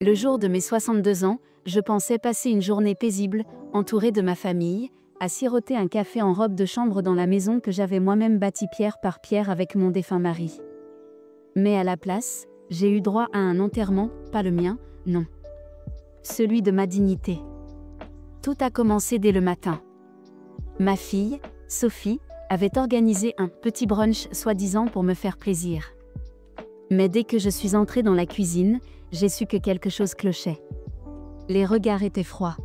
Le jour de mes 62 ans, je pensais passer une journée paisible, entourée de ma famille, à siroter un café en robe de chambre dans la maison que j'avais moi-même bâtie pierre par pierre avec mon défunt mari. Mais à la place, j'ai eu droit à un enterrement, pas le mien, non. Celui de ma dignité. Tout a commencé dès le matin. Ma fille, Sophie, avait organisé un petit brunch soi-disant pour me faire plaisir. Mais dès que je suis entrée dans la cuisine, j'ai su que quelque chose clochait. Les regards étaient froids.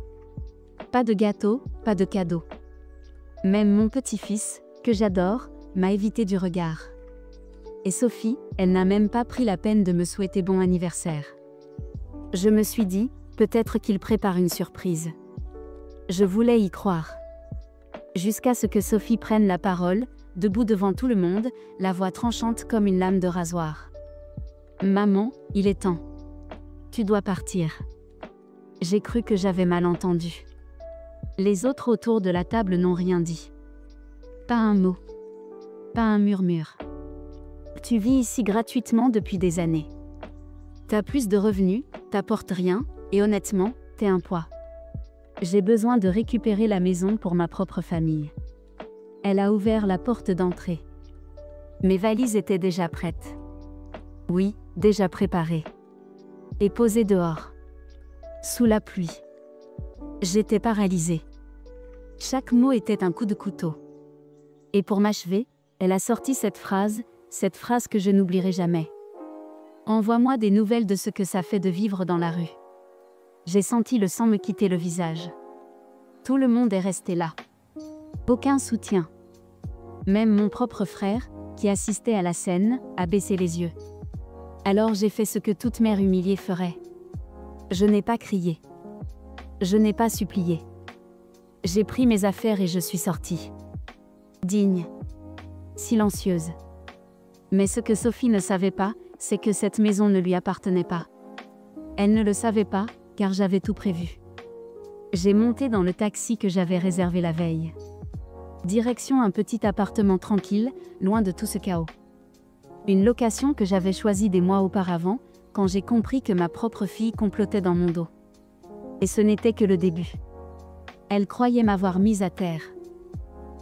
Pas de gâteau, pas de cadeau. Même mon petit-fils, que j'adore, m'a évité du regard. Et Sophie, elle n'a même pas pris la peine de me souhaiter bon anniversaire. Je me suis dit, peut-être qu'il prépare une surprise. Je voulais y croire. Jusqu'à ce que Sophie prenne la parole, debout devant tout le monde, la voix tranchante comme une lame de rasoir. « Maman, il est temps. Tu dois partir. » J'ai cru que j'avais mal entendu. Les autres autour de la table n'ont rien dit. Pas un mot. Pas un murmure. Tu vis ici gratuitement depuis des années. T'as plus de revenus, t'apportes rien, et honnêtement, t'es un poids. J'ai besoin de récupérer la maison pour ma propre famille. Elle a ouvert la porte d'entrée. Mes valises étaient déjà prêtes. Oui, déjà préparées. Et posées dehors. Sous la pluie. J'étais paralysée. Chaque mot était un coup de couteau. Et pour m'achever, elle a sorti cette phrase que je n'oublierai jamais. Envoie-moi des nouvelles de ce que ça fait de vivre dans la rue. J'ai senti le sang me quitter le visage. Tout le monde est resté là. Aucun soutien. Même mon propre frère, qui assistait à la scène, a baissé les yeux. Alors j'ai fait ce que toute mère humiliée ferait. Je n'ai pas crié. Je n'ai pas supplié. J'ai pris mes affaires et je suis sortie. Digne. Silencieuse. Mais ce que Sophie ne savait pas, c'est que cette maison ne lui appartenait pas. Elle ne le savait pas, car j'avais tout prévu. J'ai monté dans le taxi que j'avais réservé la veille. Direction un petit appartement tranquille, loin de tout ce chaos. Une location que j'avais choisie des mois auparavant, quand j'ai compris que ma propre fille complotait dans mon dos. Et ce n'était que le début. Elle croyait m'avoir mise à terre.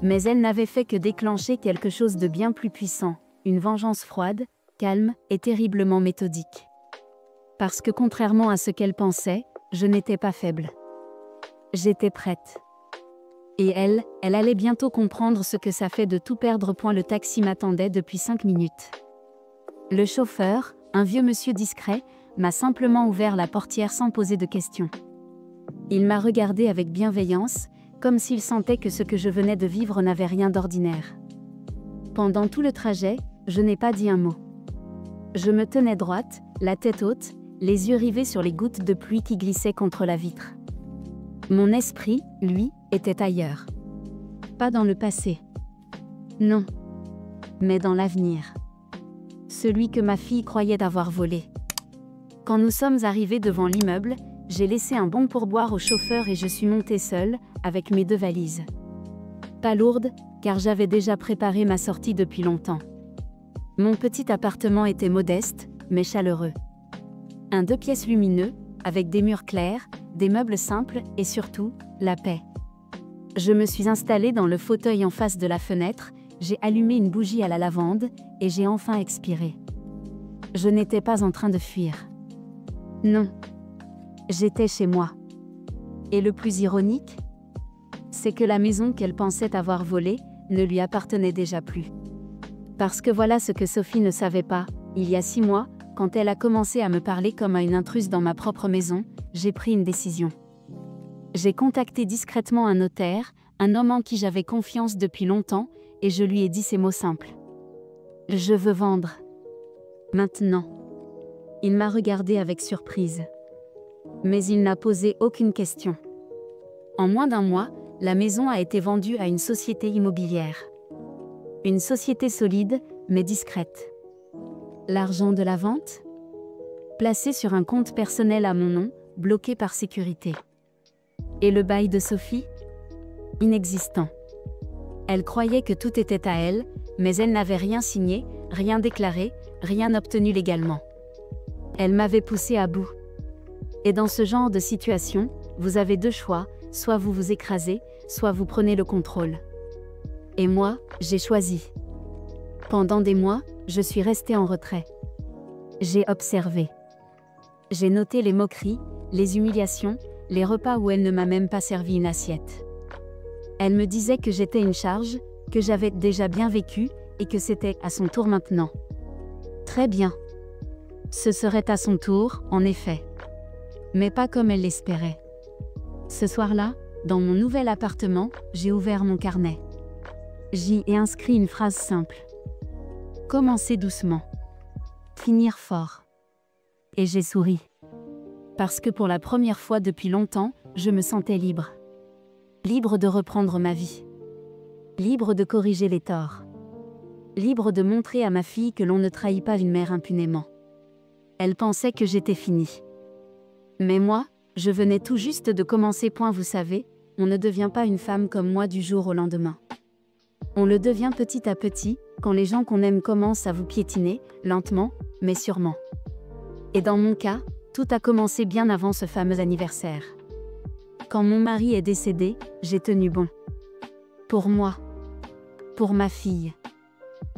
Mais elle n'avait fait que déclencher quelque chose de bien plus puissant, une vengeance froide, calme et terriblement méthodique. Parce que contrairement à ce qu'elle pensait, je n'étais pas faible. J'étais prête. Et elle allait bientôt comprendre ce que ça fait de tout perdre. Le taxi m'attendait depuis 5 minutes. Le chauffeur, un vieux monsieur discret, m'a simplement ouvert la portière sans poser de questions. Il m'a regardé avec bienveillance, comme s'il sentait que ce que je venais de vivre n'avait rien d'ordinaire. Pendant tout le trajet, je n'ai pas dit un mot. Je me tenais droite, la tête haute, les yeux rivés sur les gouttes de pluie qui glissaient contre la vitre. Mon esprit, lui, était ailleurs. Pas dans le passé. Non. Mais dans l'avenir. Celui que ma fille croyait avoir volé. Quand nous sommes arrivés devant l'immeuble, j'ai laissé un bon pourboire au chauffeur et je suis montée seule, avec mes 2 valises. Pas lourde, car j'avais déjà préparé ma sortie depuis longtemps. Mon petit appartement était modeste, mais chaleureux. Un 2 pièces lumineux, avec des murs clairs, des meubles simples et surtout, la paix. Je me suis installée dans le fauteuil en face de la fenêtre, j'ai allumé une bougie à la lavande et j'ai enfin expiré. Je n'étais pas en train de fuir. Non. J'étais chez moi. Et le plus ironique, c'est que la maison qu'elle pensait avoir volée ne lui appartenait déjà plus. Parce que voilà ce que Sophie ne savait pas, il y a 6 mois, quand elle a commencé à me parler comme à une intruse dans ma propre maison, j'ai pris une décision. J'ai contacté discrètement un notaire, un homme en qui j'avais confiance depuis longtemps, et je lui ai dit ces mots simples. Je veux vendre. Maintenant. Il m'a regardé avec surprise. Mais il n'a posé aucune question. En moins d'1 mois, la maison a été vendue à une société immobilière. Une société solide, mais discrète. L'argent de la vente ? Placé sur un compte personnel à mon nom, bloqué par sécurité. Et le bail de Sophie ? Inexistant. Elle croyait que tout était à elle, mais elle n'avait rien signé, rien déclaré, rien obtenu légalement. Elle m'avait poussé à bout. Et dans ce genre de situation, vous avez deux choix, soit vous vous écrasez, soit vous prenez le contrôle. Et moi, j'ai choisi. Pendant des mois, je suis restée en retrait. J'ai observé. J'ai noté les moqueries, les humiliations, les repas où elle ne m'a même pas servi une assiette. Elle me disait que j'étais une charge, que j'avais déjà bien vécu, et que c'était à son tour maintenant. Très bien. Ce serait à son tour, en effet. Mais pas comme elle l'espérait. Ce soir-là, dans mon nouvel appartement, j'ai ouvert mon carnet. J'y ai inscrit une phrase simple. Commencer doucement. Finir fort. Et j'ai souri. Parce que pour la première fois depuis longtemps, je me sentais libre. Libre de reprendre ma vie. Libre de corriger les torts. Libre de montrer à ma fille que l'on ne trahit pas une mère impunément. Elle pensait que j'étais finie. Mais moi, je venais tout juste de commencer. Vous savez, on ne devient pas une femme comme moi du jour au lendemain. On le devient petit à petit, quand les gens qu'on aime commencent à vous piétiner, lentement, mais sûrement. Et dans mon cas, tout a commencé bien avant ce fameux anniversaire. Quand mon mari est décédé, j'ai tenu bon. Pour moi. Pour ma fille.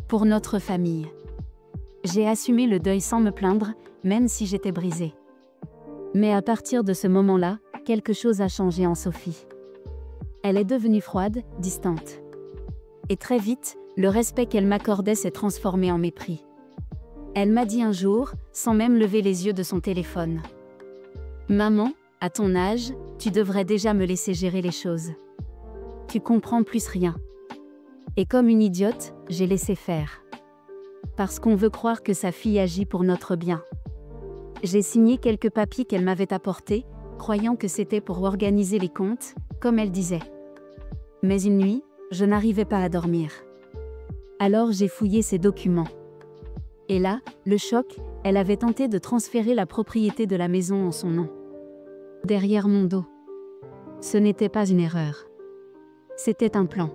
Pour notre famille. J'ai assumé le deuil sans me plaindre, même si j'étais brisée. Mais à partir de ce moment-là, quelque chose a changé en Sophie. Elle est devenue froide, distante. Et très vite, le respect qu'elle m'accordait s'est transformé en mépris. Elle m'a dit un jour, sans même lever les yeux de son téléphone. « Maman, à ton âge, tu devrais déjà me laisser gérer les choses. Tu comprends plus rien. » Et comme une idiote, j'ai laissé faire. Parce qu'on veut croire que sa fille agit pour notre bien. J'ai signé quelques papiers qu'elle m'avait apportés, croyant que c'était pour organiser les comptes, comme elle disait. Mais une nuit, je n'arrivais pas à dormir. Alors j'ai fouillé ces documents. Et là, le choc, elle avait tenté de transférer la propriété de la maison en son nom. Derrière mon dos. Ce n'était pas une erreur. C'était un plan.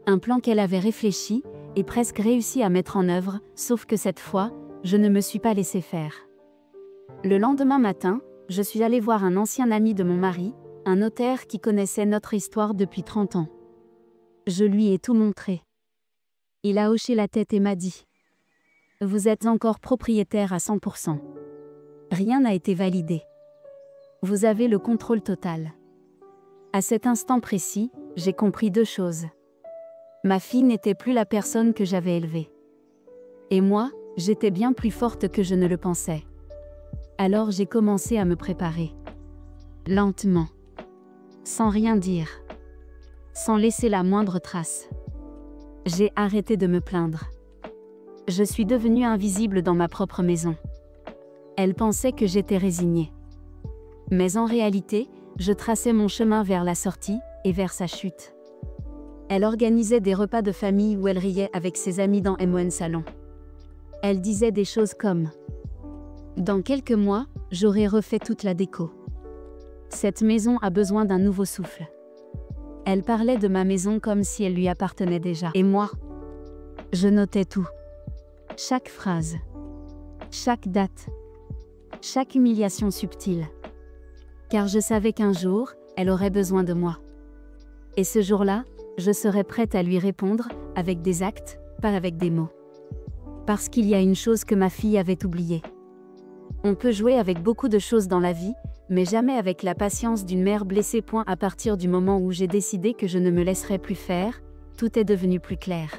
Un plan qu'elle avait réfléchi, et presque réussi à mettre en œuvre, sauf que cette fois, je ne me suis pas laissé faire. Le lendemain matin, je suis allée voir un ancien ami de mon mari, un notaire qui connaissait notre histoire depuis 30 ans. Je lui ai tout montré. Il a hoché la tête et m'a dit « Vous êtes encore propriétaire à 100%. Rien n'a été validé. Vous avez le contrôle total. » À cet instant précis, j'ai compris deux choses. Ma fille n'était plus la personne que j'avais élevée. Et moi, j'étais bien plus forte que je ne le pensais. Alors j'ai commencé à me préparer. Lentement. Sans rien dire. Sans laisser la moindre trace. J'ai arrêté de me plaindre. Je suis devenue invisible dans ma propre maison. Elle pensait que j'étais résignée. Mais en réalité, je traçais mon chemin vers la sortie, et vers sa chute. Elle organisait des repas de famille où elle riait avec ses amis dans M1 Salon. Elle disait des choses comme « Dans quelques mois, j'aurai refait toute la déco. Cette maison a besoin d'un nouveau souffle. » Elle parlait de ma maison comme si elle lui appartenait déjà. Et moi, je notais tout. Chaque phrase. Chaque date. Chaque humiliation subtile. Car je savais qu'un jour, elle aurait besoin de moi. Et ce jour-là, je serais prête à lui répondre, avec des actes, pas avec des mots. Parce qu'il y a une chose que ma fille avait oubliée. On peut jouer avec beaucoup de choses dans la vie, mais jamais avec la patience d'une mère blessée. À partir du moment où j'ai décidé que je ne me laisserais plus faire, tout est devenu plus clair.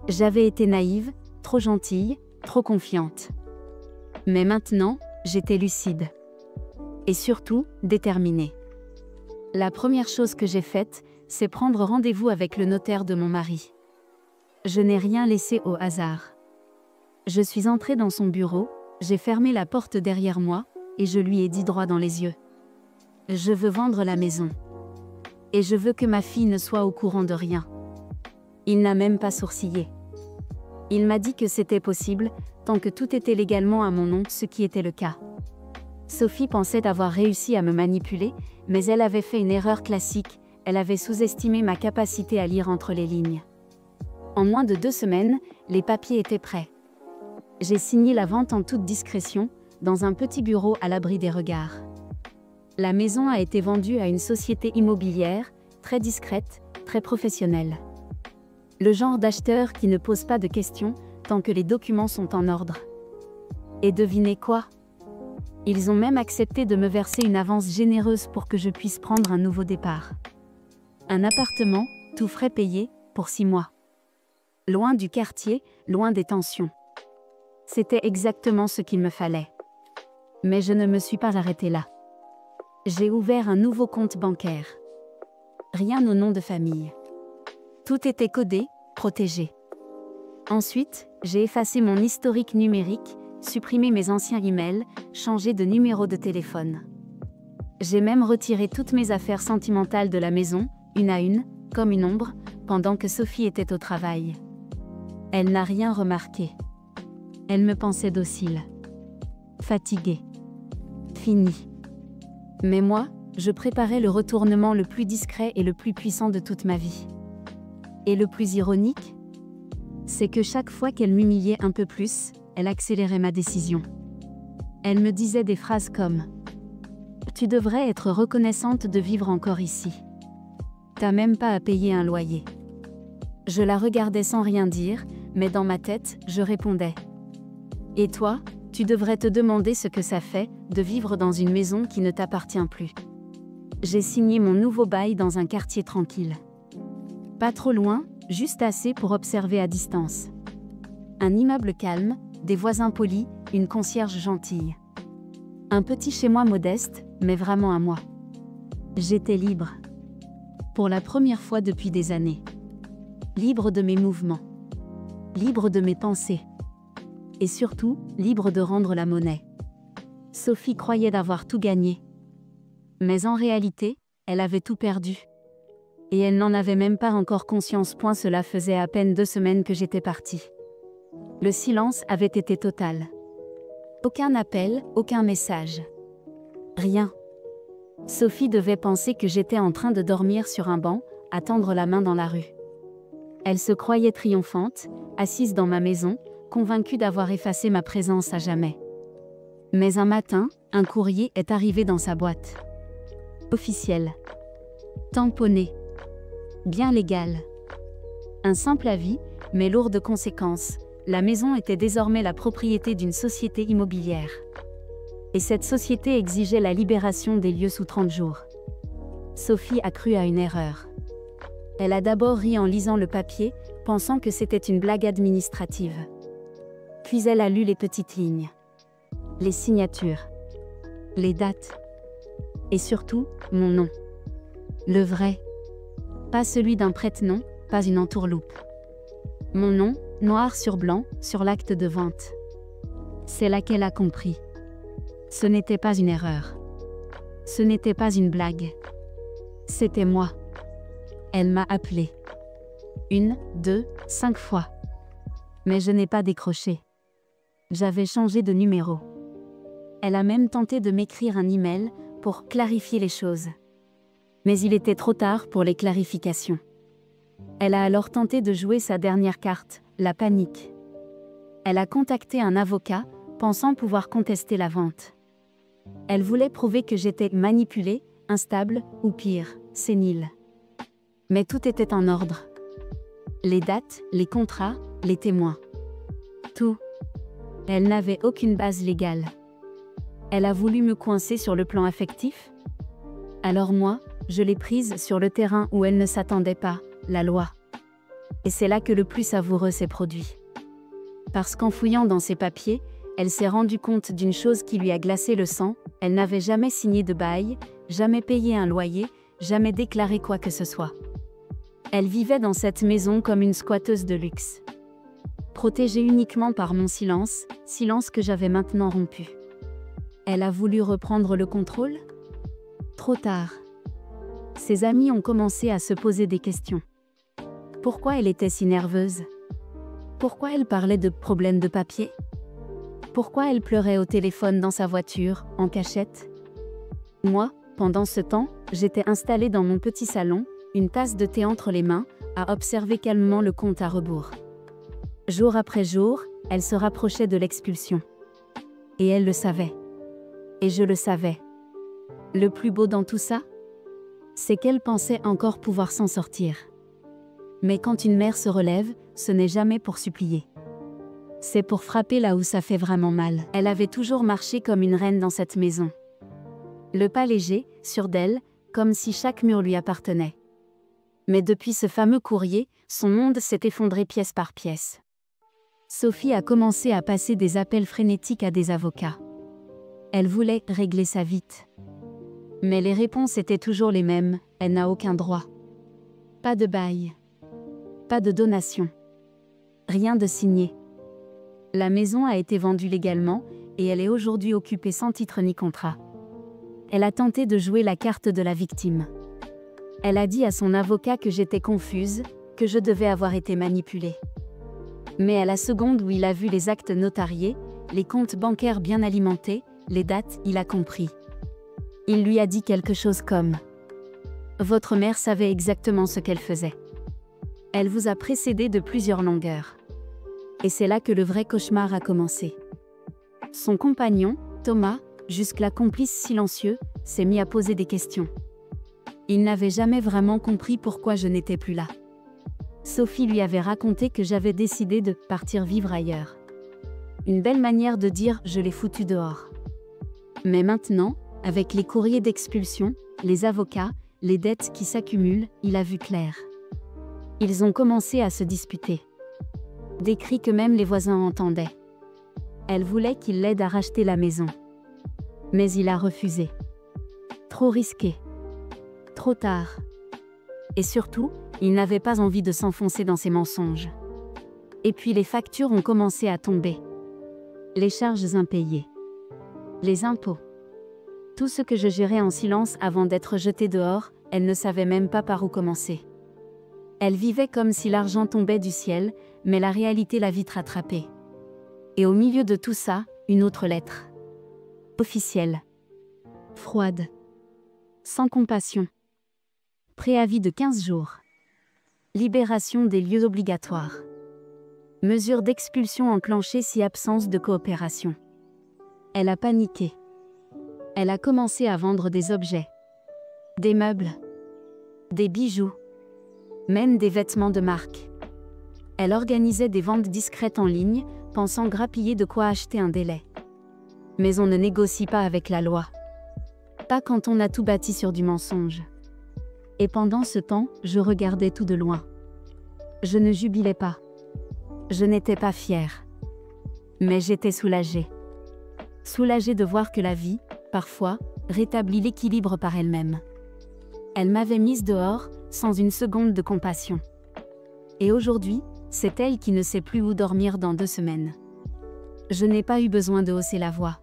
J'avais été naïve, trop gentille, trop confiante. Mais maintenant, j'étais lucide. Et surtout, déterminée. La première chose que j'ai faite, c'est prendre rendez-vous avec le notaire de mon mari. Je n'ai rien laissé au hasard. Je suis entrée dans son bureau, j'ai fermé la porte derrière moi, et je lui ai dit droit dans les yeux. Je veux vendre la maison. Et je veux que ma fille ne soit au courant de rien. Il n'a même pas sourcillé. Il m'a dit que c'était possible, tant que tout était légalement à mon nom, ce qui était le cas. Sophie pensait avoir réussi à me manipuler, mais elle avait fait une erreur classique, elle avait sous-estimé ma capacité à lire entre les lignes. En moins de 2 semaines, les papiers étaient prêts. J'ai signé la vente en toute discrétion, dans un petit bureau à l'abri des regards. La maison a été vendue à une société immobilière, très discrète, très professionnelle. Le genre d'acheteur qui ne pose pas de questions tant que les documents sont en ordre. Et devinez quoi? Ils ont même accepté de me verser une avance généreuse pour que je puisse prendre un nouveau départ. Un appartement, tout frais payé, pour 6 mois. Loin du quartier, loin des tensions. C'était exactement ce qu'il me fallait. Mais je ne me suis pas arrêtée là. J'ai ouvert un nouveau compte bancaire. Rien au nom de famille. Tout était codé, protégé. Ensuite, j'ai effacé mon historique numérique, supprimé mes anciens emails, changé de numéro de téléphone. J'ai même retiré toutes mes affaires sentimentales de la maison, une à une, comme une ombre, pendant que Sophie était au travail. Elle n'a rien remarqué. Elle me pensait docile. Fatiguée. Finie. Mais moi, je préparais le retournement le plus discret et le plus puissant de toute ma vie. Et le plus ironique, c'est que chaque fois qu'elle m'humiliait un peu plus, elle accélérait ma décision. Elle me disait des phrases comme « Tu devrais être reconnaissante de vivre encore ici. T'as même pas à payer un loyer. » Je la regardais sans rien dire, mais dans ma tête, je répondais « Et toi, tu devrais te demander ce que ça fait de vivre dans une maison qui ne t'appartient plus. » J'ai signé mon nouveau bail dans un quartier tranquille. Pas trop loin, juste assez pour observer à distance. Un immeuble calme, des voisins polis, une concierge gentille. Un petit chez-moi modeste, mais vraiment à moi. J'étais libre. Pour la première fois depuis des années. Libre de mes mouvements. Libre de mes pensées. Et surtout, libre de rendre la monnaie. Sophie croyait d'avoir tout gagné. Mais en réalité, elle avait tout perdu. Et elle n'en avait même pas encore conscience. Cela faisait à peine 2 semaines que j'étais partie. Le silence avait été total. Aucun appel, aucun message. Rien. Sophie devait penser que j'étais en train de dormir sur un banc, à tendre la main dans la rue. Elle se croyait triomphante, assise dans ma maison, convaincue d'avoir effacé ma présence à jamais. Mais un matin, un courrier est arrivé dans sa boîte. Officiel. Tamponné. Bien légal. Un simple avis, mais lourd de conséquences. La maison était désormais la propriété d'une société immobilière. Et cette société exigeait la libération des lieux sous 30 jours. Sophie a cru à une erreur. Elle a d'abord ri en lisant le papier, pensant que c'était une blague administrative. Puis elle a lu les petites lignes. Les signatures. Les dates. Et surtout, mon nom. Le vrai. Pas celui d'un prête-nom, pas une entourloupe. Mon nom, noir sur blanc, sur l'acte de vente. C'est là qu'elle a compris. Ce n'était pas une erreur. Ce n'était pas une blague. C'était moi. Elle m'a appelé. 1, 2, 5 fois. Mais je n'ai pas décroché. J'avais changé de numéro. Elle a même tenté de m'écrire un email pour clarifier les choses. Mais il était trop tard pour les clarifications. Elle a alors tenté de jouer sa dernière carte, la panique. Elle a contacté un avocat, pensant pouvoir contester la vente. Elle voulait prouver que j'étais manipulée, instable, ou pire, sénile. Mais tout était en ordre. Les dates, les contrats, les témoins. Tout. Elle n'avait aucune base légale. Elle a voulu me coincer sur le plan affectif? Alors moi, je l'ai prise sur le terrain où elle ne s'attendait pas, la loi. Et c'est là que le plus savoureux s'est produit. Parce qu'en fouillant dans ses papiers, elle s'est rendue compte d'une chose qui lui a glacé le sang, elle n'avait jamais signé de bail, jamais payé un loyer, jamais déclaré quoi que ce soit. Elle vivait dans cette maison comme une squatteuse de luxe. Protégée uniquement par mon silence, silence que j'avais maintenant rompu. Elle a voulu reprendre le contrôle? Trop tard. Ses amis ont commencé à se poser des questions. Pourquoi elle était si nerveuse? Pourquoi elle parlait de problèmes de papier? Pourquoi elle pleurait au téléphone dans sa voiture, en cachette? Moi, pendant ce temps, j'étais installée dans mon petit salon, une tasse de thé entre les mains, à observer calmement le compte à rebours. Jour après jour, elle se rapprochait de l'expulsion. Et elle le savait. Et je le savais. Le plus beau dans tout ça, c'est qu'elle pensait encore pouvoir s'en sortir. Mais quand une mère se relève, ce n'est jamais pour supplier. C'est pour frapper là où ça fait vraiment mal. Elle avait toujours marché comme une reine dans cette maison. Le pas léger, sûr d'elle, comme si chaque mur lui appartenait. Mais depuis ce fameux courrier, son monde s'est effondré pièce par pièce. Sophie a commencé à passer des appels frénétiques à des avocats. Elle voulait régler ça vite. Mais les réponses étaient toujours les mêmes, elle n'a aucun droit. Pas de bail. Pas de donation. Rien de signé. La maison a été vendue légalement, et elle est aujourd'hui occupée sans titre ni contrat. Elle a tenté de jouer la carte de la victime. Elle a dit à son avocat que j'étais confuse, que je devais avoir été manipulée. Mais à la seconde où il a vu les actes notariés, les comptes bancaires bien alimentés, les dates, il a compris. Il lui a dit quelque chose comme « Votre mère savait exactement ce qu'elle faisait. Elle vous a précédé de plusieurs longueurs. » Et c'est là que le vrai cauchemar a commencé. Son compagnon, Thomas, jusque-là complice silencieux, s'est mis à poser des questions. Il n'avait jamais vraiment compris pourquoi je n'étais plus là. Sophie lui avait raconté que j'avais décidé de partir vivre ailleurs. Une belle manière de dire « je l'ai foutu dehors ». Mais maintenant, avec les courriers d'expulsion, les avocats, les dettes qui s'accumulent, il a vu clair. Ils ont commencé à se disputer. Des cris que même les voisins entendaient. Elle voulait qu'il l'aide à racheter la maison. Mais il a refusé. Trop risqué. Trop tard. Et surtout, il n'avait pas envie de s'enfoncer dans ses mensonges. Et puis les factures ont commencé à tomber. Les charges impayées. Les impôts. Tout ce que je gérais en silence avant d'être jetée dehors, elle ne savait même pas par où commencer. Elle vivait comme si l'argent tombait du ciel, mais la réalité l'a vite rattrapée. Et au milieu de tout ça, une autre lettre. Officielle. Froide. Sans compassion. Préavis de 15 jours. Libération des lieux obligatoires. Mesure d'expulsion enclenchée si absence de coopération. Elle a paniqué. Elle a commencé à vendre des objets. Des meubles. Des bijoux. Même des vêtements de marque. Elle organisait des ventes discrètes en ligne, pensant grappiller de quoi acheter un délai. Mais on ne négocie pas avec la loi. Pas quand on a tout bâti sur du mensonge. Et pendant ce temps, je regardais tout de loin. Je ne jubilais pas. Je n'étais pas fière. Mais j'étais soulagée. Soulagée de voir que la vie, parfois, rétablit l'équilibre par elle-même. Elle m'avait mise dehors, sans une seconde de compassion. Et aujourd'hui, c'est elle qui ne sait plus où dormir dans 2 semaines. Je n'ai pas eu besoin de hausser la voix.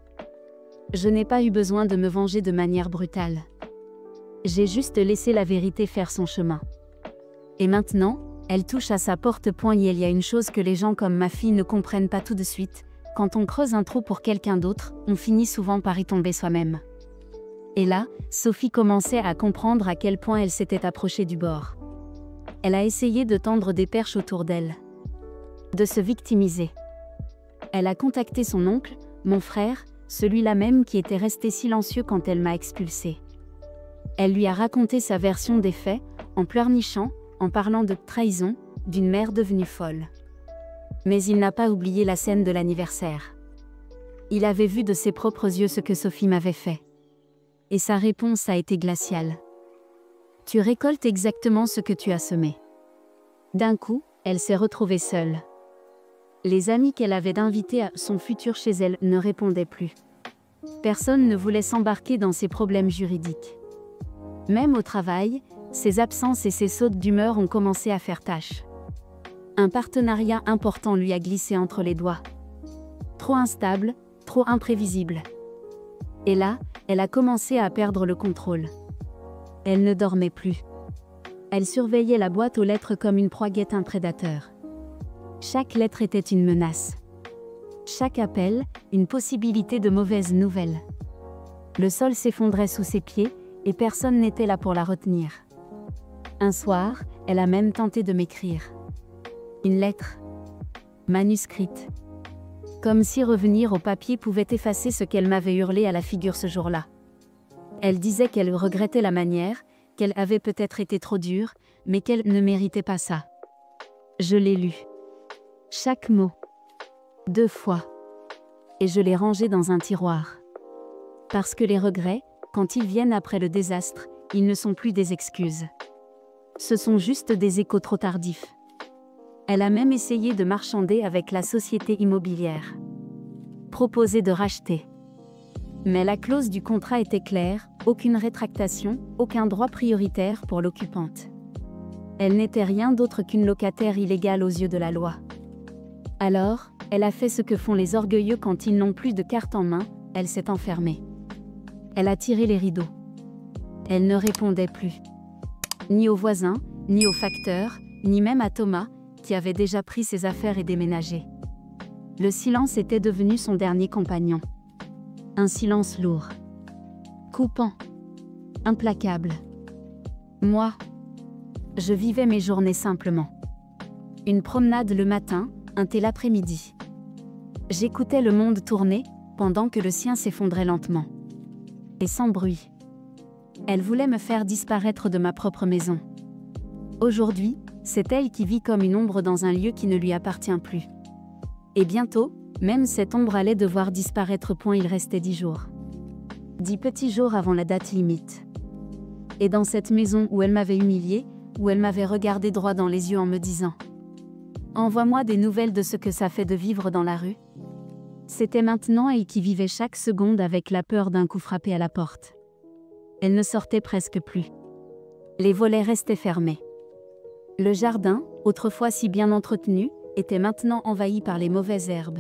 Je n'ai pas eu besoin de me venger de manière brutale. J'ai juste laissé la vérité faire son chemin. Et maintenant, elle touche à sa porte-poigne et il y a une chose que les gens comme ma fille ne comprennent pas tout de suite. Quand on creuse un trou pour quelqu'un d'autre, on finit souvent par y tomber soi-même. Et là, Sophie commençait à comprendre à quel point elle s'était approchée du bord. Elle a essayé de tendre des perches autour d'elle. De se victimiser. Elle a contacté son oncle, mon frère, celui-là même qui était resté silencieux quand elle m'a expulsée. Elle lui a raconté sa version des faits, en pleurnichant, en parlant de trahison, d'une mère devenue folle. Mais il n'a pas oublié la scène de l'anniversaire. Il avait vu de ses propres yeux ce que Sophie m'avait fait. Et sa réponse a été glaciale. Tu récoltes exactement ce que tu as semé. D'un coup, elle s'est retrouvée seule. Les amis qu'elle avait invités à son futur chez elle ne répondaient plus. Personne ne voulait s'embarquer dans ses problèmes juridiques. Même au travail, ses absences et ses sautes d'humeur ont commencé à faire tâche. Un partenariat important lui a glissé entre les doigts. Trop instable, trop imprévisible. Et là, elle a commencé à perdre le contrôle. Elle ne dormait plus. Elle surveillait la boîte aux lettres comme une proie guette un prédateur. Chaque lettre était une menace. Chaque appel, une possibilité de mauvaise nouvelle. Le sol s'effondrait sous ses pieds, et personne n'était là pour la retenir. Un soir, elle a même tenté de m'écrire. Une lettre. Manuscrite. Comme si revenir au papier pouvait effacer ce qu'elle m'avait hurlé à la figure ce jour-là. Elle disait qu'elle regrettait la manière, qu'elle avait peut-être été trop dure, mais qu'elle ne méritait pas ça. Je l'ai lu. Chaque mot. 2 fois. Et je l'ai rangé dans un tiroir. Parce que les regrets, quand ils viennent après le désastre, ils ne sont plus des excuses. Ce sont juste des échos trop tardifs. Elle a même essayé de marchander avec la société immobilière. Proposé de racheter. Mais la clause du contrat était claire, aucune rétractation, aucun droit prioritaire pour l'occupante. Elle n'était rien d'autre qu'une locataire illégale aux yeux de la loi. Alors, elle a fait ce que font les orgueilleux quand ils n'ont plus de carte en main, elle s'est enfermée. Elle a tiré les rideaux. Elle ne répondait plus. Ni aux voisins, ni aux facteurs, ni même à Thomas, qui avait déjà pris ses affaires et déménagé. Le silence était devenu son dernier compagnon. Un silence lourd. Coupant. Implacable. Moi, je vivais mes journées simplement. Une promenade le matin, un thé l'après-midi. J'écoutais le monde tourner, pendant que le sien s'effondrait lentement. Et sans bruit. Elle voulait me faire disparaître de ma propre maison. Aujourd'hui, c'est elle qui vit comme une ombre dans un lieu qui ne lui appartient plus. Et bientôt, même cette ombre allait devoir disparaître. Il restait 10 jours. 10 petits jours avant la date limite. Et dans cette maison où elle m'avait humiliée, où elle m'avait regardé droit dans les yeux en me disant « Envoie-moi des nouvelles de ce que ça fait de vivre dans la rue ». C'était maintenant elle qui vivait chaque seconde avec la peur d'un coup frappé à la porte. Elle ne sortait presque plus. Les volets restaient fermés. Le jardin, autrefois si bien entretenu, était maintenant envahi par les mauvaises herbes.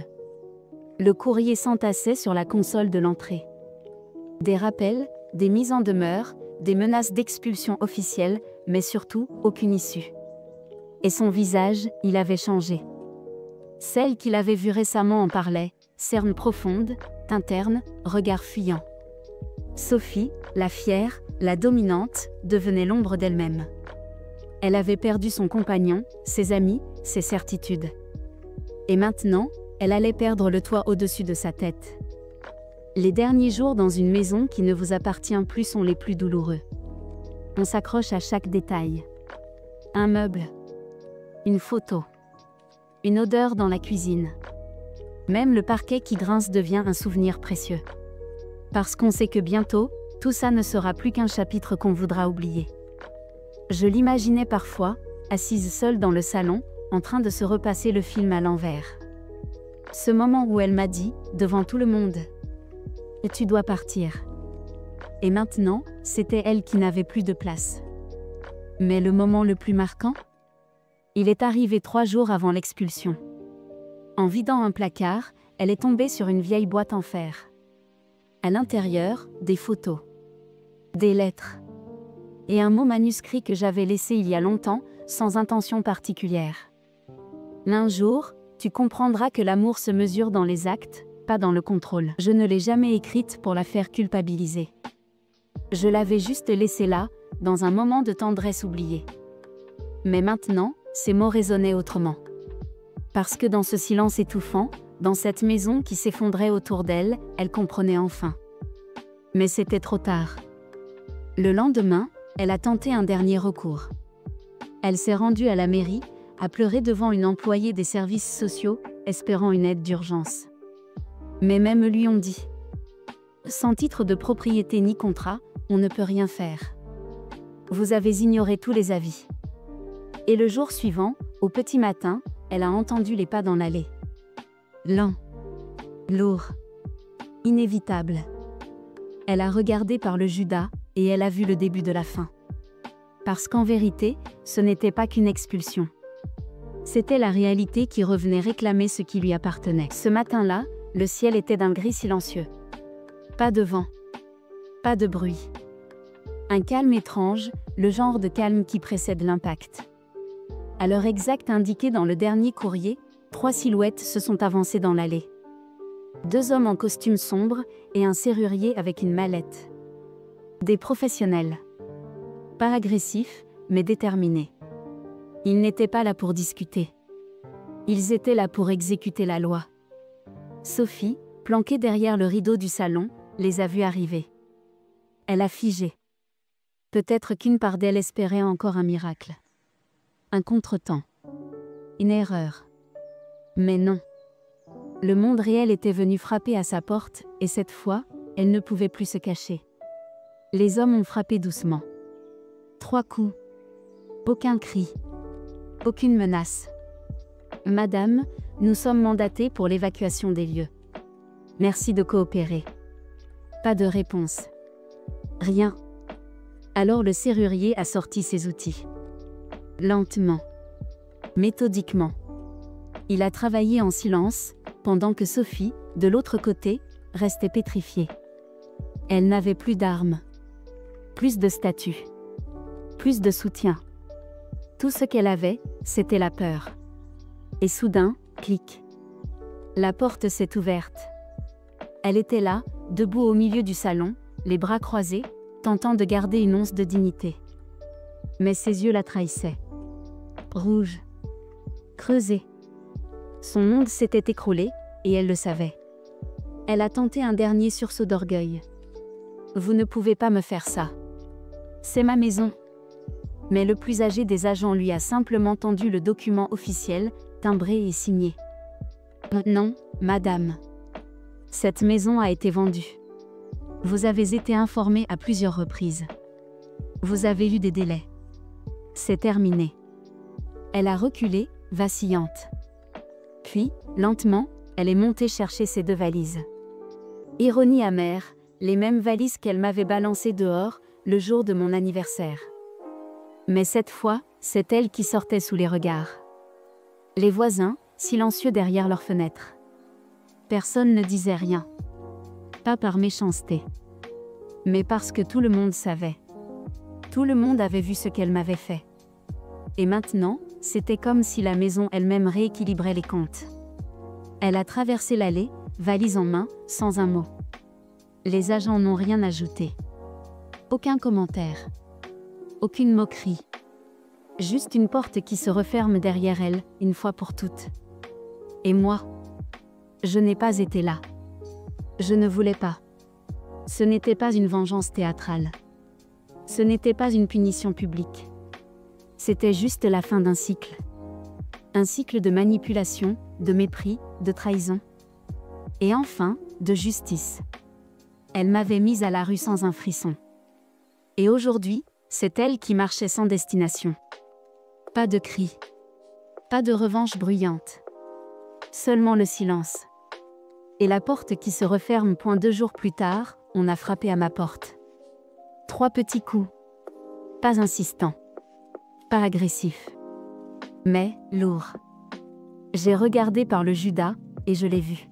Le courrier s'entassait sur la console de l'entrée. Des rappels, des mises en demeure, des menaces d'expulsion officielle, mais surtout, aucune issue. Et son visage, il avait changé. Celle qu'il avait vue récemment en parlait, cerne profonde, teint terne, regard fuyant. Sophie, la fière, la dominante, devenait l'ombre d'elle-même. Elle avait perdu son compagnon, ses amis, ses certitudes. Et maintenant, elle allait perdre le toit au-dessus de sa tête. Les derniers jours dans une maison qui ne vous appartient plus sont les plus douloureux. On s'accroche à chaque détail. Un meuble. Une photo. Une odeur dans la cuisine. Même le parquet qui grince devient un souvenir précieux. Parce qu'on sait que bientôt, tout ça ne sera plus qu'un chapitre qu'on voudra oublier. Je l'imaginais parfois, assise seule dans le salon, en train de se repasser le film à l'envers. Ce moment où elle m'a dit, devant tout le monde, « Tu dois partir ». Et maintenant, c'était elle qui n'avait plus de place. Mais le moment le plus marquant ? Il est arrivé 3 jours avant l'expulsion. En vidant un placard, elle est tombée sur une vieille boîte en fer. À l'intérieur, des photos. Des lettres. Et un mot manuscrit que j'avais laissé il y a longtemps, sans intention particulière. L'un jour, tu comprendras que l'amour se mesure dans les actes, pas dans le contrôle. Je ne l'ai jamais écrite pour la faire culpabiliser. Je l'avais juste laissée là, dans un moment de tendresse oubliée. Mais maintenant, ces mots résonnaient autrement. Parce que dans ce silence étouffant, dans cette maison qui s'effondrait autour d'elle, elle comprenait enfin. Mais c'était trop tard. Le lendemain, elle a tenté un dernier recours. Elle s'est rendue à la mairie, a pleuré devant une employée des services sociaux, espérant une aide d'urgence. Mais même lui ont dit « Sans titre de propriété ni contrat, on ne peut rien faire. Vous avez ignoré tous les avis. » Et le jour suivant, au petit matin, elle a entendu les pas dans l'allée. Lent. Lourd. Inévitable. Elle a regardé par le Judas, et elle a vu le début de la fin. Parce qu'en vérité, ce n'était pas qu'une expulsion. C'était la réalité qui revenait réclamer ce qui lui appartenait. Ce matin-là, le ciel était d'un gris silencieux. Pas de vent. Pas de bruit. Un calme étrange, le genre de calme qui précède l'impact. À l'heure exacte indiquée dans le dernier courrier, 3 silhouettes se sont avancées dans l'allée. 2 hommes en costume sombre et un serrurier avec une mallette. Des professionnels. Pas agressifs, mais déterminés. Ils n'étaient pas là pour discuter. Ils étaient là pour exécuter la loi. Sophie, planquée derrière le rideau du salon, les a vus arriver. Elle a figé. Peut-être qu'une part d'elle espérait encore un miracle. Un contretemps. Une erreur. Mais non. Le monde réel était venu frapper à sa porte, et cette fois, elle ne pouvait plus se cacher. Les hommes ont frappé doucement. 3 coups. Aucun cri. Aucune menace. Madame, nous sommes mandatés pour l'évacuation des lieux. Merci de coopérer. Pas de réponse. Rien. Alors le serrurier a sorti ses outils. Lentement. Méthodiquement. Il a travaillé en silence, pendant que Sophie, de l'autre côté, restait pétrifiée. Elle n'avait plus d'armes. Plus de statut. Plus de soutien. Tout ce qu'elle avait, c'était la peur. Et soudain, clic. La porte s'est ouverte. Elle était là, debout au milieu du salon, les bras croisés, tentant de garder une once de dignité. Mais ses yeux la trahissaient. Rouge. Creusé. Son monde s'était écroulé, et elle le savait. Elle a tenté un dernier sursaut d'orgueil. Vous ne pouvez pas me faire ça. C'est ma maison. Mais le plus âgé des agents lui a simplement tendu le document officiel, timbré et signé. Non, madame. Cette maison a été vendue. Vous avez été informée à plusieurs reprises. Vous avez eu des délais. C'est terminé. Elle a reculé, vacillante. Puis, lentement, elle est montée chercher ses 2 valises. Ironie amère, les mêmes valises qu'elle m'avait balancées dehors, le jour de mon anniversaire. Mais cette fois, c'est elle qui sortait sous les regards. Les voisins, silencieux derrière leurs fenêtres. Personne ne disait rien. Pas par méchanceté. Mais parce que tout le monde savait. Tout le monde avait vu ce qu'elle m'avait fait. Et maintenant, c'était comme si la maison elle-même rééquilibrait les comptes. Elle a traversé l'allée, valise en main, sans un mot. Les agents n'ont rien ajouté. Aucun commentaire. Aucune moquerie. Juste une porte qui se referme derrière elle, une fois pour toutes. Et moi, je n'ai pas été là. Je ne voulais pas. Ce n'était pas une vengeance théâtrale. Ce n'était pas une punition publique. C'était juste la fin d'un cycle. Un cycle de manipulation, de mépris, de trahison. Et enfin, de justice. Elle m'avait mise à la rue sans un frisson. Et aujourd'hui, c'est elle qui marchait sans destination. Pas de cris. Pas de revanche bruyante. Seulement le silence. Et la porte qui se referme. 2 jours plus tard, on a frappé à ma porte. 3 petits coups. Pas insistant. Pas agressif. Mais, lourd. J'ai regardé par le Judas, et je l'ai vue.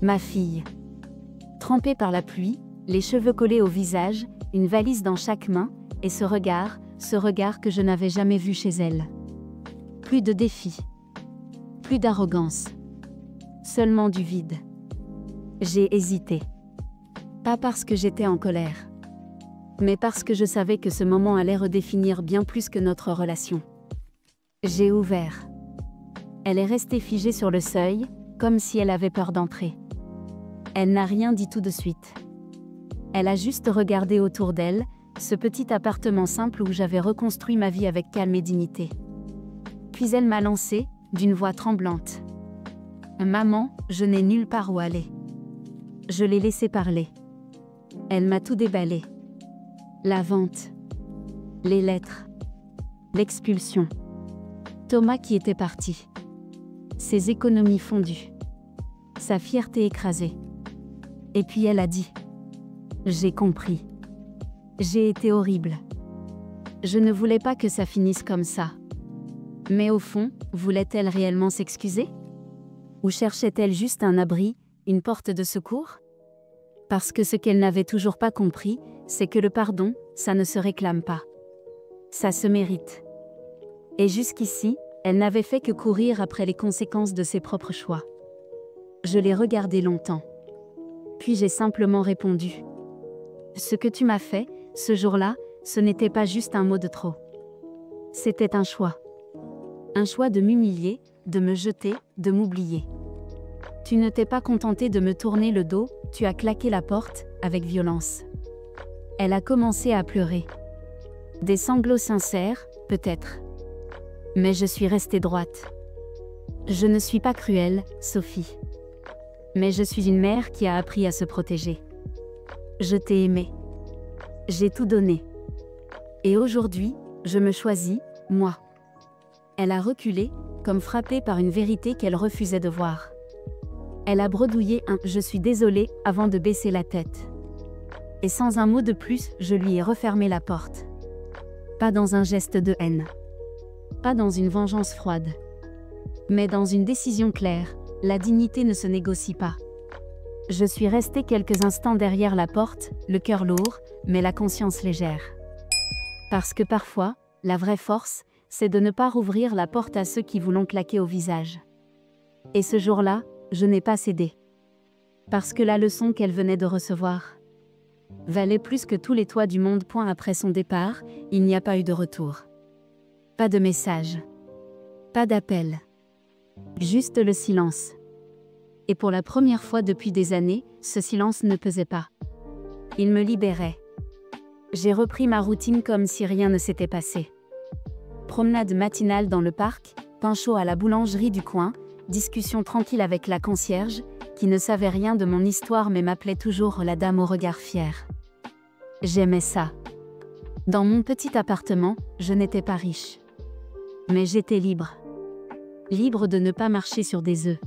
Ma fille. Trempée par la pluie, les cheveux collés au visage, une valise dans chaque main, et ce regard que je n'avais jamais vu chez elle. Plus de défi. Plus d'arrogance. Seulement du vide. J'ai hésité. Pas parce que j'étais en colère. Mais parce que je savais que ce moment allait redéfinir bien plus que notre relation. J'ai ouvert. Elle est restée figée sur le seuil, comme si elle avait peur d'entrer. Elle n'a rien dit tout de suite. Elle a juste regardé autour d'elle, ce petit appartement simple où j'avais reconstruit ma vie avec calme et dignité. Puis elle m'a lancé, d'une voix tremblante. Maman, je n'ai nulle part où aller. Je l'ai laissée parler. Elle m'a tout déballé. La vente. Les lettres. L'expulsion. Thomas qui était parti. Ses économies fondues. Sa fierté écrasée. Et puis elle a dit. J'ai compris. J'ai été horrible. Je ne voulais pas que ça finisse comme ça. Mais au fond, voulait-elle réellement s'excuser? Ou cherchait-elle juste un abri, une porte de secours? Parce que ce qu'elle n'avait toujours pas compris, c'est que le pardon, ça ne se réclame pas. Ça se mérite. Et jusqu'ici, elle n'avait fait que courir après les conséquences de ses propres choix. Je l'ai regardée longtemps. Puis j'ai simplement répondu. Ce que tu m'as fait, ce jour-là, ce n'était pas juste un mot de trop. C'était un choix. Un choix de m'humilier, de me jeter, de m'oublier. Tu ne t'es pas contenté de me tourner le dos, tu as claqué la porte, avec violence. Elle a commencé à pleurer. Des sanglots sincères, peut-être. Mais je suis restée droite. Je ne suis pas cruelle, Sophie. Mais je suis une mère qui a appris à se protéger. Je t'ai aimée. J'ai tout donné. Et aujourd'hui, je me choisis, moi. Elle a reculé, comme frappée par une vérité qu'elle refusait de voir. Elle a bredouillé un « je suis désolée » avant de baisser la tête. Et sans un mot de plus, je lui ai refermé la porte. Pas dans un geste de haine. Pas dans une vengeance froide. Mais dans une décision claire, la dignité ne se négocie pas. Je suis restée quelques instants derrière la porte, le cœur lourd, mais la conscience légère. Parce que parfois, la vraie force, c'est de ne pas rouvrir la porte à ceux qui vous l'ont claqué au visage. Et ce jour-là, je n'ai pas cédé. Parce que la leçon qu'elle venait de recevoir valait plus que tous les toits du monde. Après son départ, il n'y a pas eu de retour. Pas de message. Pas d'appel. Juste le silence. Et pour la première fois depuis des années, ce silence ne pesait pas. Il me libérait. J'ai repris ma routine comme si rien ne s'était passé. Promenade matinale dans le parc, pain chaud à la boulangerie du coin, discussion tranquille avec la concierge, qui ne savait rien de mon histoire mais m'appelait toujours la dame au regard fier. J'aimais ça. Dans mon petit appartement, je n'étais pas riche. Mais j'étais libre. Libre de ne pas marcher sur des œufs.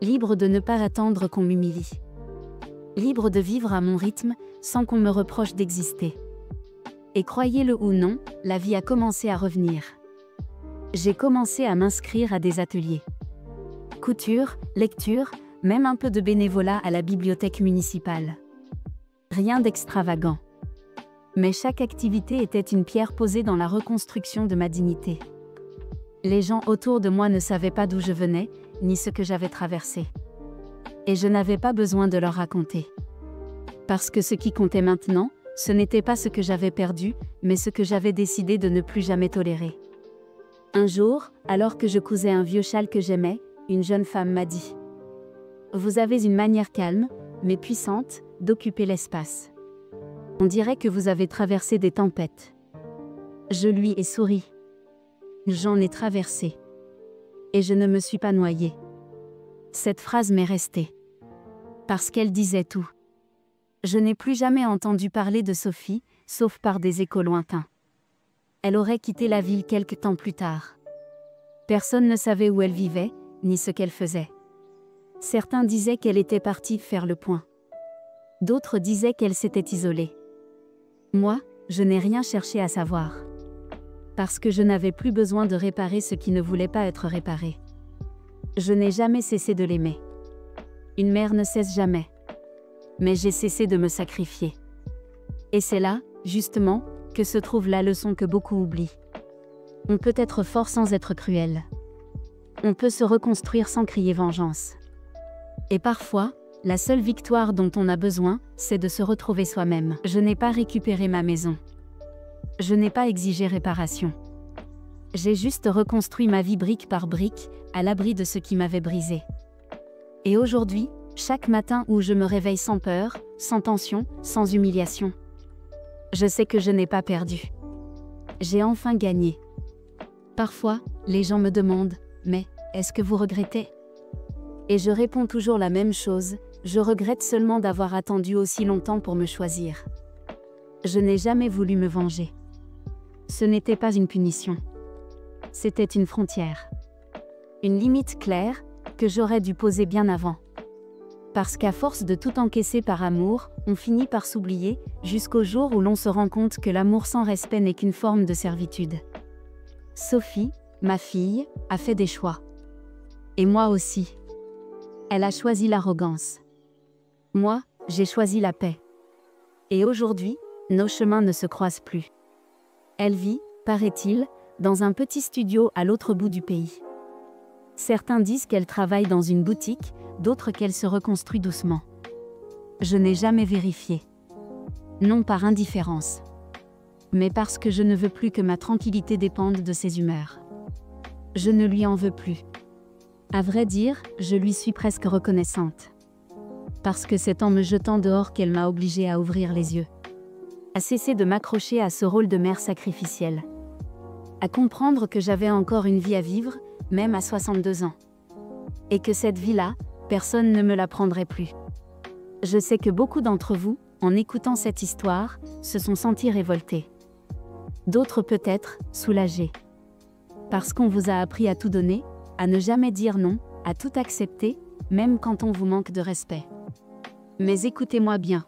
Libre de ne pas attendre qu'on m'humilie. Libre de vivre à mon rythme, sans qu'on me reproche d'exister. Et croyez-le ou non, la vie a commencé à revenir. J'ai commencé à m'inscrire à des ateliers. Couture, lecture, même un peu de bénévolat à la bibliothèque municipale. Rien d'extravagant. Mais chaque activité était une pierre posée dans la reconstruction de ma dignité. Les gens autour de moi ne savaient pas d'où je venais, ni ce que j'avais traversé. Et je n'avais pas besoin de leur raconter. Parce que ce qui comptait maintenant, ce n'était pas ce que j'avais perdu, mais ce que j'avais décidé de ne plus jamais tolérer. Un jour, alors que je cousais un vieux châle que j'aimais, une jeune femme m'a dit « Vous avez une manière calme, mais puissante, d'occuper l'espace. On dirait que vous avez traversé des tempêtes. » Je lui ai souri. J'en ai traversé. Et je ne me suis pas noyée. Cette phrase m'est restée. Parce qu'elle disait tout. Je n'ai plus jamais entendu parler de Sophie, sauf par des échos lointains. Elle aurait quitté la ville quelque temps plus tard. Personne ne savait où elle vivait, ni ce qu'elle faisait. Certains disaient qu'elle était partie faire le point. D'autres disaient qu'elle s'était isolée. Moi, je n'ai rien cherché à savoir. Parce que je n'avais plus besoin de réparer ce qui ne voulait pas être réparé. Je n'ai jamais cessé de l'aimer. Une mère ne cesse jamais. Mais j'ai cessé de me sacrifier. Et c'est là, justement, que se trouve la leçon que beaucoup oublient. On peut être fort sans être cruel. On peut se reconstruire sans crier vengeance. Et parfois, la seule victoire dont on a besoin, c'est de se retrouver soi-même. Je n'ai pas récupéré ma maison. Je n'ai pas exigé réparation. J'ai juste reconstruit ma vie brique par brique, à l'abri de ce qui m'avait brisé. Et aujourd'hui, chaque matin où je me réveille sans peur, sans tension, sans humiliation, je sais que je n'ai pas perdu. J'ai enfin gagné. Parfois, les gens me demandent « Mais, est-ce que vous regrettez ?» Et je réponds toujours la même chose, je regrette seulement d'avoir attendu aussi longtemps pour me choisir. Je n'ai jamais voulu me venger. Ce n'était pas une punition. C'était une frontière. Une limite claire, que j'aurais dû poser bien avant. Parce qu'à force de tout encaisser par amour, on finit par s'oublier, jusqu'au jour où l'on se rend compte que l'amour sans respect n'est qu'une forme de servitude. Sophie, ma fille, a fait des choix. Et moi aussi. Elle a choisi l'arrogance. Moi, j'ai choisi la paix. Et aujourd'hui, nos chemins ne se croisent plus. Elle vit, paraît-il, dans un petit studio à l'autre bout du pays. Certains disent qu'elle travaille dans une boutique, d'autres qu'elle se reconstruit doucement. Je n'ai jamais vérifié. Non par indifférence. Mais parce que je ne veux plus que ma tranquillité dépende de ses humeurs. Je ne lui en veux plus. À vrai dire, je lui suis presque reconnaissante. Parce que c'est en me jetant dehors qu'elle m'a obligée à ouvrir les yeux. À cesser de m'accrocher à ce rôle de mère sacrificielle. À comprendre que j'avais encore une vie à vivre, même à 62 ans. Et que cette vie-là, personne ne me la prendrait plus. Je sais que beaucoup d'entre vous, en écoutant cette histoire, se sont sentis révoltés. D'autres peut-être, soulagés. Parce qu'on vous a appris à tout donner, à ne jamais dire non, à tout accepter, même quand on vous manque de respect. Mais écoutez-moi bien.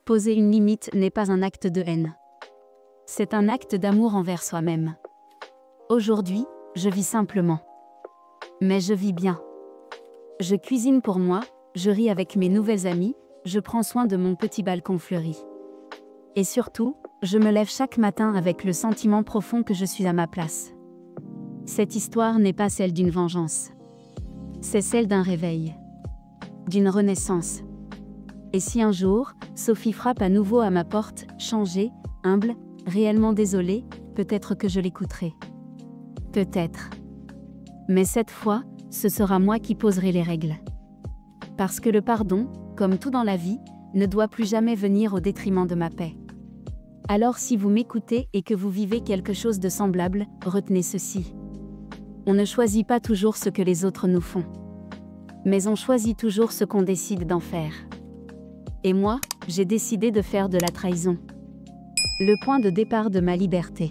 Poser une limite n'est pas un acte de haine. C'est un acte d'amour envers soi-même. Aujourd'hui, je vis simplement. Mais je vis bien. Je cuisine pour moi, je ris avec mes nouvelles amies, je prends soin de mon petit balcon fleuri. Et surtout, je me lève chaque matin avec le sentiment profond que je suis à ma place. Cette histoire n'est pas celle d'une vengeance. C'est celle d'un réveil. D'une renaissance. Et si un jour, Sophie frappe à nouveau à ma porte, changée, humble, réellement désolée, peut-être que je l'écouterai. Peut-être. Mais cette fois, ce sera moi qui poserai les règles. Parce que le pardon, comme tout dans la vie, ne doit plus jamais venir au détriment de ma paix. Alors si vous m'écoutez et que vous vivez quelque chose de semblable, retenez ceci. On ne choisit pas toujours ce que les autres nous font. Mais on choisit toujours ce qu'on décide d'en faire. Et moi, j'ai décidé de faire de la trahison le point de départ de ma liberté.